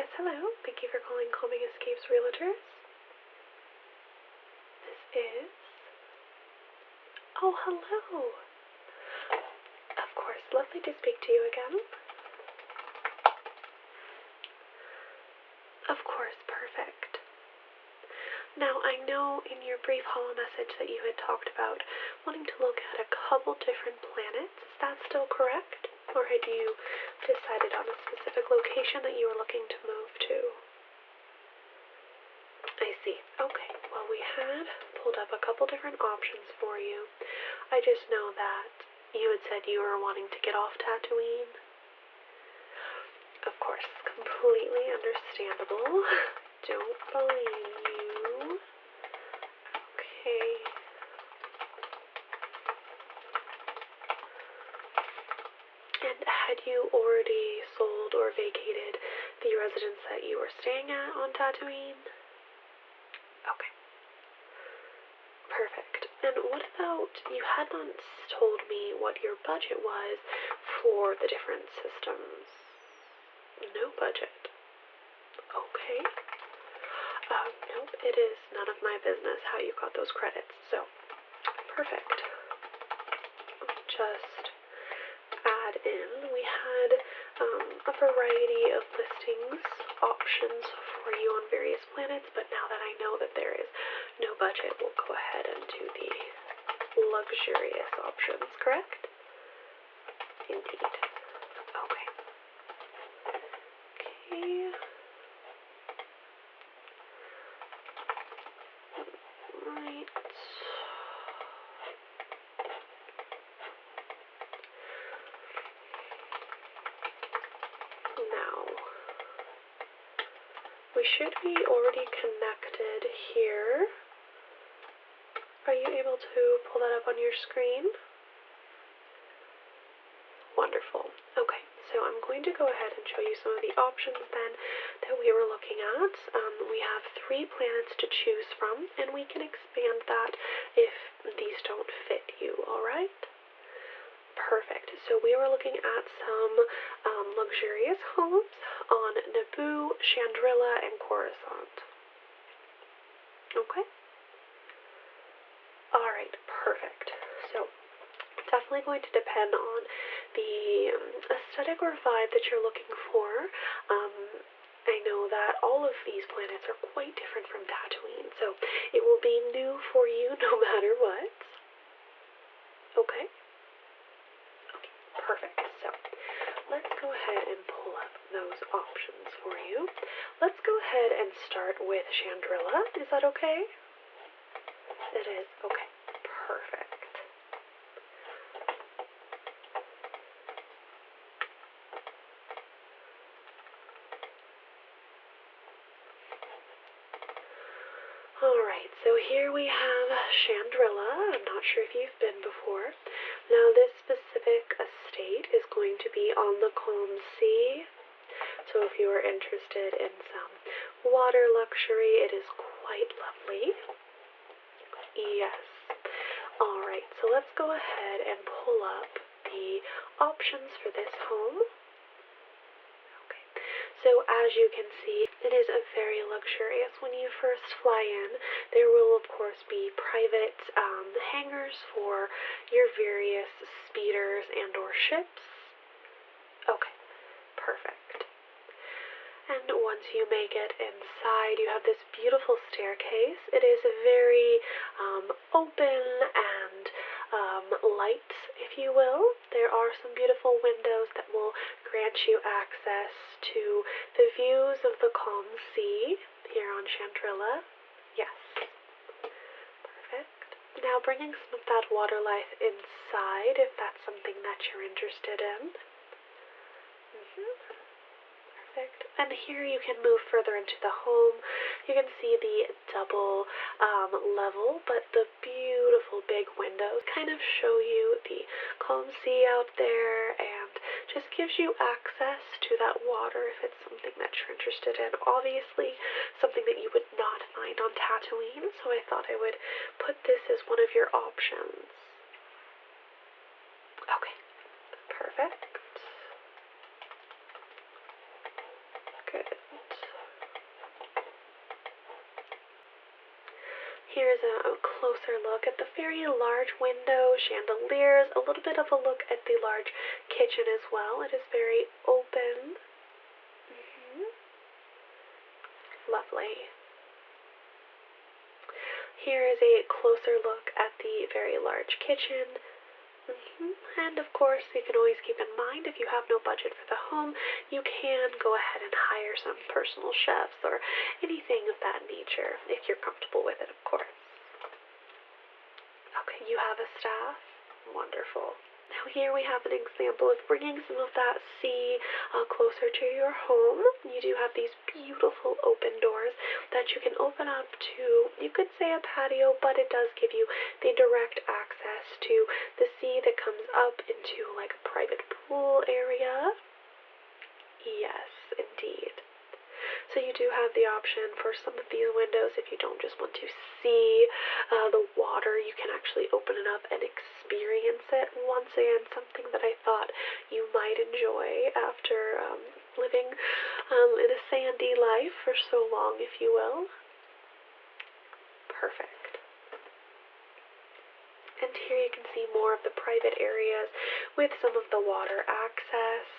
Yes, hello. Thank you for calling CalmingEscape's Realtors. This is... Oh, hello. Of course, lovely to speak to you again. Of course, perfect. Now, I know in your brief holo message that you had talked about wanting to look at a couple different planets. Is that still correct? Or had you decided on a specific location that you were looking to move to? I see. Okay. Well, we had pulled up a couple different options for you. I just know that you had said you were wanting to get off Tatooine. Of course, completely understandable. Don't blame you. Okay. And had you already sold or vacated the residence that you were staying at on Tatooine? Okay. Perfect. And what about, you had not told me what your budget was for the different systems. No budget. Okay. Nope, it is none of my business how you got those credits. So, perfect. Just add in, we had a variety of listings options for you on various planets, but now that I know that there is no budget, we'll go ahead and do the luxurious options, correct? Indeed. Okay. Okay. Right. Now, we should be already connected here. Are you able to pull that up on your screen? Wonderful. Okay, so I'm going to go ahead and show you some of the options then that we were looking at. We have 3 planets to choose from, and we can expand that if these don't fit you, alright? Perfect. So we were looking at some luxurious homes on Naboo, Chandrilla, and Coruscant. Okay? Alright, perfect. So, definitely going to depend on the aesthetic or vibe that you're looking for. I know that all of these planets are quite different from Tatooine, so it will be new for you no matter what. Okay? Okay, perfect. So, let's go ahead and pull up those options for you. Let's go ahead and start with Chandrilla. Is that okay? It is? Okay, perfect. Alright, so here we have Chandrilla. I'm not sure if you've been before. Now, this specific estate is going to be on the calm sea. So if you are interested in some water luxury, it is quite lovely. Yes. Alright, so let's go ahead and pull up the options for this home. Okay, so as you can see, it is a very luxurious. When you first fly in, there will of course be private hangars for your various speeders and or ships. Okay, perfect. And once you make it inside, you have this beautiful staircase. It is very open and light, if you will. There are some beautiful windows that will grant you access to the views of the calm sea here on Chandrilla. Yes. Perfect. Now bringing some of that water life inside, if that's something that you're interested in. Perfect. And here you can move further into the home. You can see the double level, but the beautiful big windows kind of show you the calm sea out there and just gives you access to that water if it's something that you're interested in. Obviously, something that you would not find on Tatooine, so I thought I would put this as one of your options. Okay, perfect. Good. Here's a closer look at the very large window, chandeliers, a little bit of a look at the large kitchen as well. It is very open. Lovely. Here is a closer look at the very large kitchen. And of course, you can always keep in mind, if you have no budget for the home, you can go ahead and hire some personal chefs or anything of that nature, if you're comfortable with it, of course. Okay, you have a staff? Wonderful. Now here we have an example of bringing some of that sea closer to your home. You do have these beautiful open doors that you can open up to, you could say a patio, but it does give you the direct access to the sea that comes up into like a private pool area. Yes, indeed. So you do have the option for some of these windows, if you don't just want to see the water, you can actually open it up and experience it. Once again, something that I thought you might enjoy after living in a sandy life for so long, if you will. Perfect. And here you can see more of the private areas with some of the water access.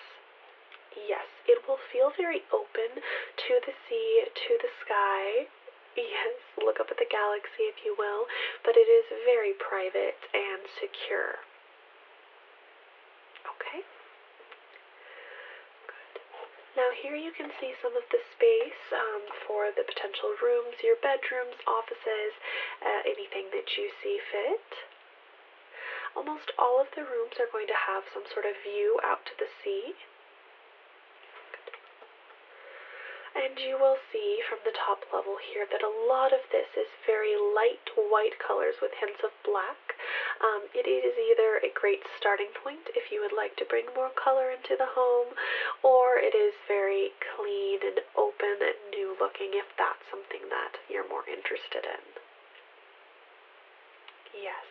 Yes, it will feel very open to the sea, to the sky. Yes, look up at the galaxy, if you will, but it is very private and secure. Okay. Good. Now here you can see some of the space for the potential rooms, your bedrooms, offices, anything that you see fit. Almost all of the rooms are going to have some sort of view out to the sea. And you will see from the top level here that a lot of this is very light white colors with hints of black. It is either a great starting point if you would like to bring more color into the home, or it is very clean and open and new looking if that's something that you're more interested in. Yes.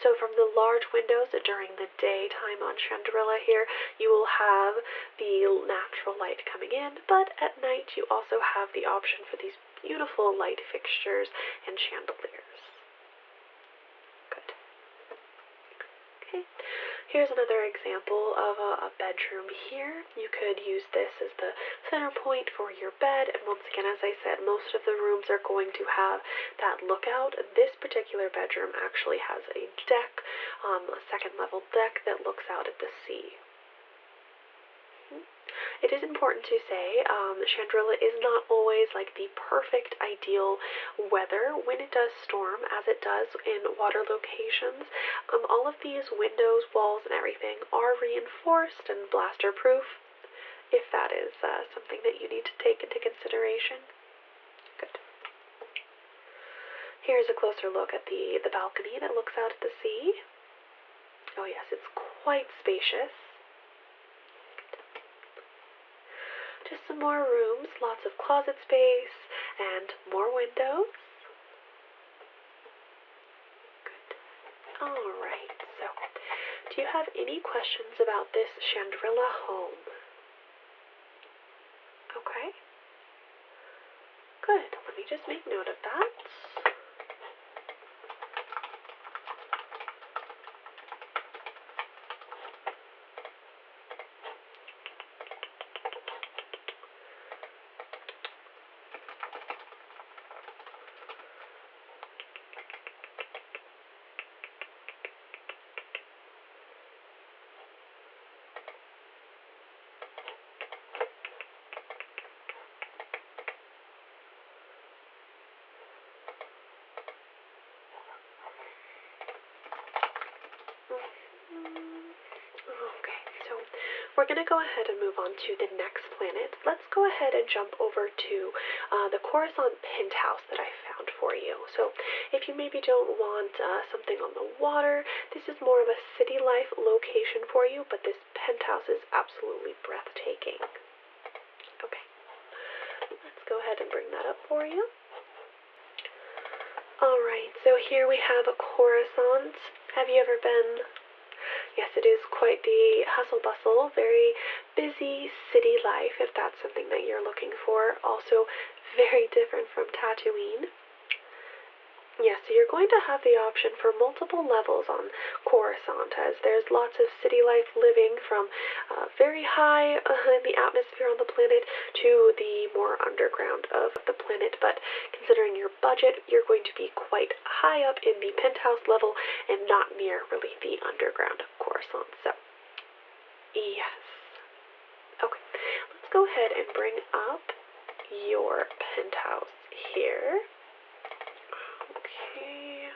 So from the large windows during the daytime on Chandrilla here, you will have the natural light coming in, but at night you also have the option for these beautiful light fixtures and chandeliers. Good. Okay. Here's another example of a bedroom here. You could use this as the center point for your bed, and once again, as I said, most of the rooms are going to have that lookout. This particular bedroom actually has a deck, a second level deck that looks out at the sea. It is important to say Chandrilla is not always like the perfect ideal weather when it does storm, as it does in water locations. All of these windows, walls, and everything are reinforced and blaster proof, if that is something that you need to take into consideration. Good. Here's a closer look at the balcony that looks out at the sea. Oh yes, it's quite spacious. Just some more rooms, lots of closet space, and more windows. Good. Alright, so do you have any questions about this Chandrilla home? Okay. Good. Let me just make note of that. Okay, so we're going to go ahead and move on to the next planet. Let's go ahead and jump over to the Coruscant Penthouse that I found for you. So if you maybe don't want something on the water, this is more of a city life location for you, but this penthouse is absolutely breathtaking. Okay, let's go ahead and bring that up for you. Alright, so here we have a Coruscant. Have you ever been? Yes, it is quite the hustle bustle, very busy city life, if that's something that you're looking for. Also very different from Tatooine. Yeah, so you're going to have the option for multiple levels on Coruscant, as there's lots of city life living from very high in the atmosphere on the planet to the more underground of the planet. But considering your budget, you're going to be quite high up in the penthouse level and not near really the underground of Coruscant. So, yes. Okay, let's go ahead and bring up your penthouse here. Okay.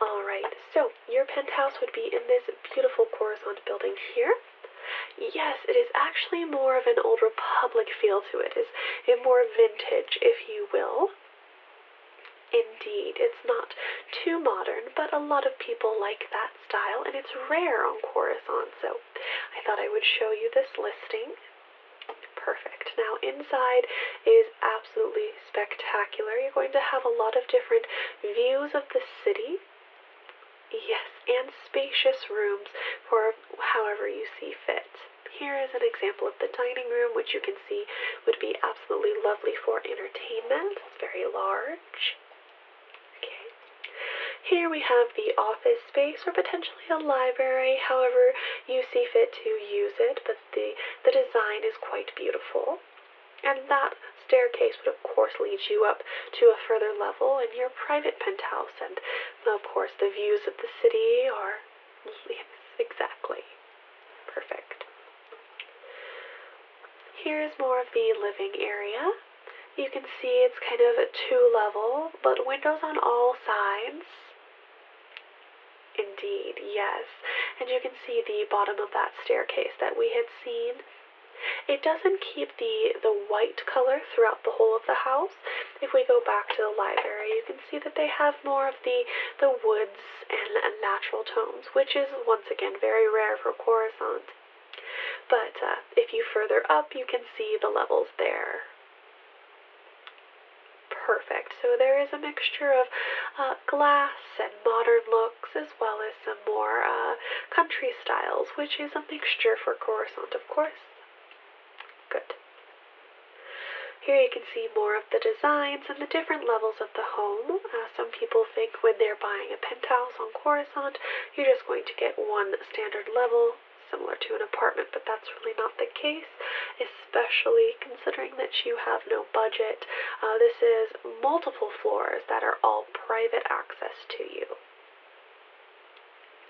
Alright, so your penthouse would be in this beautiful Coruscant building here. Yes, it is actually more of an Old Republic feel to it. It's more vintage, if you will. Indeed, it's not too modern, but a lot of people like that style, and it's rare on Coruscant, so I thought I would show you this listing. Perfect. Now, inside is absolutely spectacular. You're going to have a lot of different views of the city. Yes, and spacious rooms for however you see fit. Here is an example of the dining room, which you can see would be absolutely lovely for entertainment. It's very large. Okay. Here we have the office space, or potentially a library, however you see fit to use it, but the design is quite beautiful. And that staircase would of course lead you up to a further level in your private penthouse, and of course the views of the city are, yes, exactly, perfect. Here's more of the living area. You can see it's kind of 2-level, but windows on all sides. Indeed, yes, and you can see the bottom of that staircase that we had seen. It doesn't keep the white color throughout the whole of the house. If we go back to the library, you can see that they have more of the woods and natural tones, which is once again very rare for Coruscant. But if you further up, you can see the levels there. Perfect. So there is a mixture of glass and modern looks, as well as some more country styles, which is a mixture for Coruscant, of course. Good. Here you can see more of the designs and the different levels of the home. Some people think when they're buying a penthouse on Coruscant, you're just going to get one standard level, similar to an apartment, but that's really not the case, especially considering that you have no budget. This is multiple floors that are all private access to you.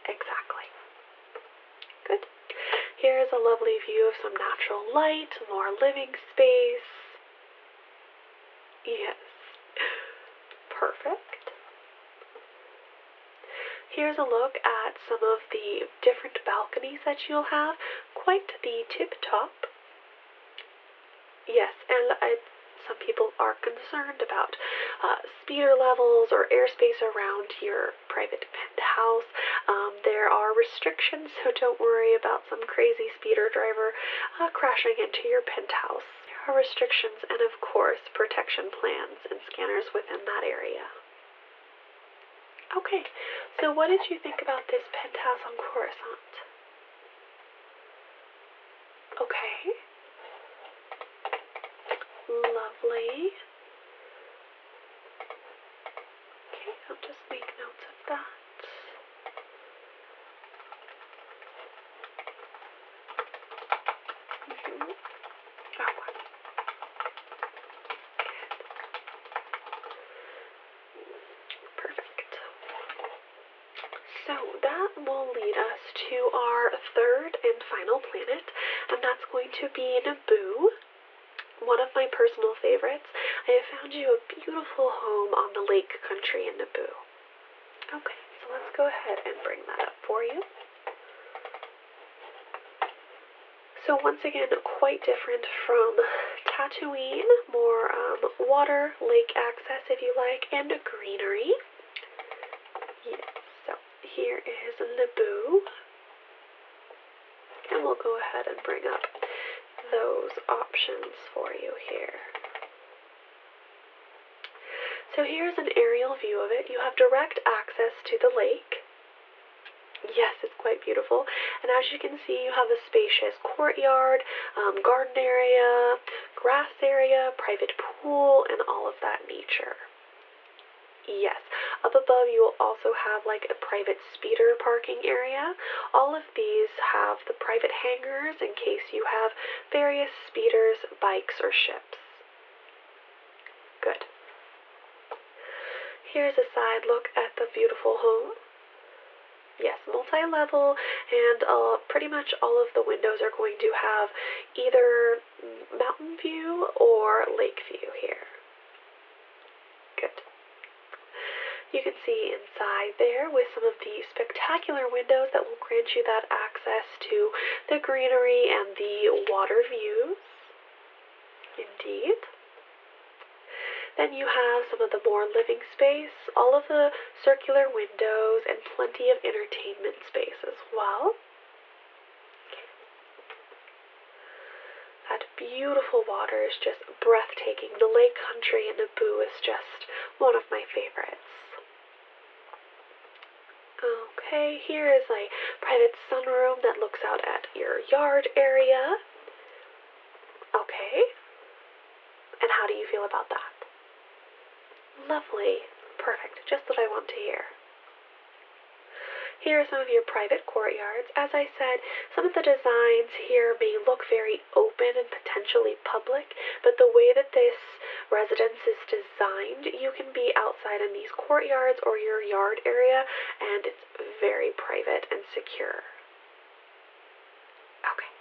Exactly. Good. Here is a lovely view of some natural light, more living space. Yes. Perfect. Here's a look at some of the different balconies that you'll have. Quite the tip-top. Yes, and some people are concerned about speeder levels or airspace around your private penthouse. There are restrictions, so don't worry about some crazy speeder driver crashing into your penthouse. There are restrictions and, of course, protection plans and scanners within that area. Okay, so what did you think about this penthouse on Coruscant? Okay. Lovely. Okay, I'll just make notes of that. Perfect. So that will lead us to our third and final planet, and that's going to be Naboo. One of my personal favorites. I have found you a beautiful home on the lake country in Naboo. Okay, so let's go ahead and bring that up for you. So once again, quite different from Tatooine, more water, lake access if you like, and greenery. Yes, so here is Naboo. And we'll go ahead and bring up those options for you here. So here's an aerial view of it. You have direct access to the lake. Yes, it's quite beautiful. And as you can see, you have a spacious courtyard, garden area, grass area, private pool, and all of that nature. Yes, up above you will also have like a private speeder parking area. All of these have the private hangars in case you have various speeders, bikes, or ships. Good. Here's a side look at the beautiful home. Yes, multi-level, and pretty much all of the windows are going to have either mountain view or lake view here. Good. You can see inside there with some of the spectacular windows that will grant you that access to the greenery and the water views. Indeed. Then you have some of the more living space, all of the circular windows, and plenty of entertainment space as well. That beautiful water is just breathtaking. The lake country in Naboo is just one of my favorites. Okay, here is a private sunroom that looks out at your yard area. Okay. And how do you feel about that? Lovely. Perfect. Just what I want to hear. Here are some of your private courtyards. As I said, some of the designs here may look very open and potentially public, but the way that this residence is designed, you can be outside in these courtyards or your yard area, and it's very private and secure. Okay.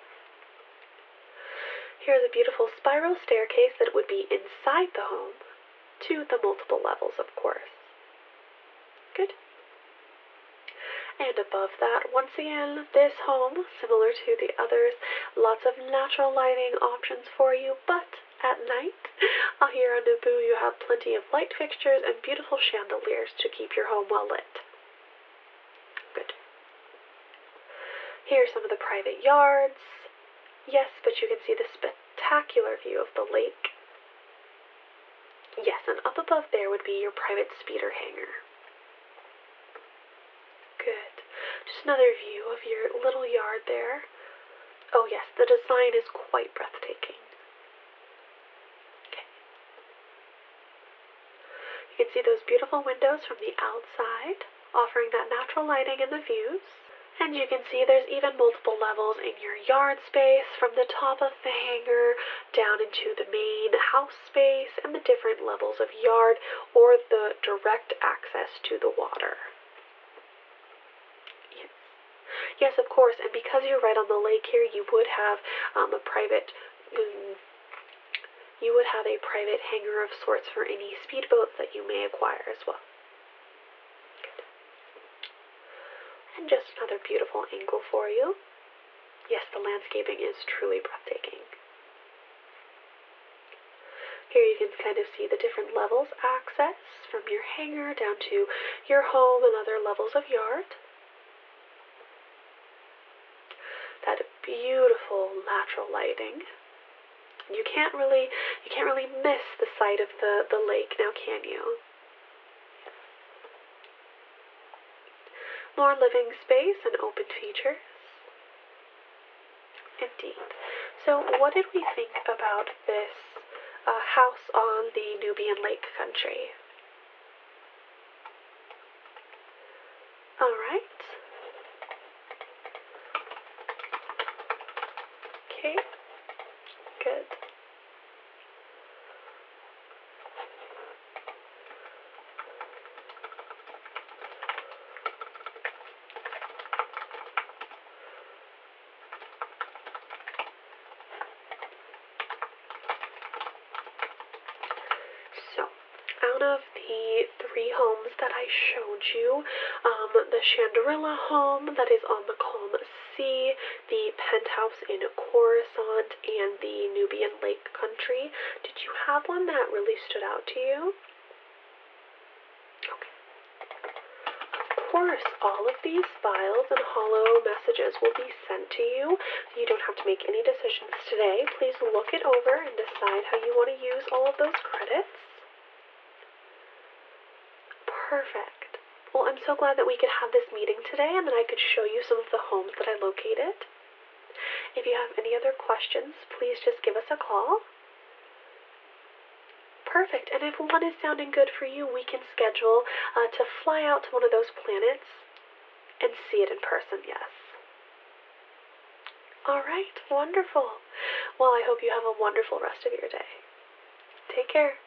Here's a beautiful spiral staircase that would be inside the home to the multiple levels, of course. Good. And above that, once again, this home, similar to the others, lots of natural lighting options for you, but at night, here on Naboo, you have plenty of light fixtures and beautiful chandeliers to keep your home well lit. Good. Here are some of the private yards. Yes, but you can see the spectacular view of the lake. Yes, and up above there would be your private speeder hangar. Good. Just another view of your little yard there. Oh yes, the design is quite breathtaking. Okay. You can see those beautiful windows from the outside, offering that natural lighting and the views. And you can see there's even multiple levels in your yard space, from the top of the hangar down into the main house space and the different levels of yard or the direct access to the water. Yes, of course, and because you're right on the lake here, you would have a private hangar of sorts for any speedboats that you may acquire as well. Good. And just another beautiful angle for you. Yes, the landscaping is truly breathtaking. Here you can kind of see the different levels access from your hangar down to your home and other levels of yard. That beautiful natural lighting. You can't really miss the sight of the lake now, can you? More living space and open features. Indeed. So what did we think about this house on the Nubian lake country? All right. Okay, good. So, out of the 3 homes that I showed you, the Chandrilla home that is on the calm sea, the penthouse in Coruscant, and the Nubian lake country, did you have one that really stood out to you? Okay. Of course, all of these files and hollow messages will be sent to you. You don't have to make any decisions today. Please look it over and decide how you want to use all of those credits. Perfect. Well, I'm so glad that we could have this meeting today and that I could show you some of the homes that I located. If you have any other questions, please just give us a call. Perfect. And if one is sounding good for you, we can schedule to fly out to one of those planets and see it in person, yes. All right, wonderful. Well, I hope you have a wonderful rest of your day. Take care.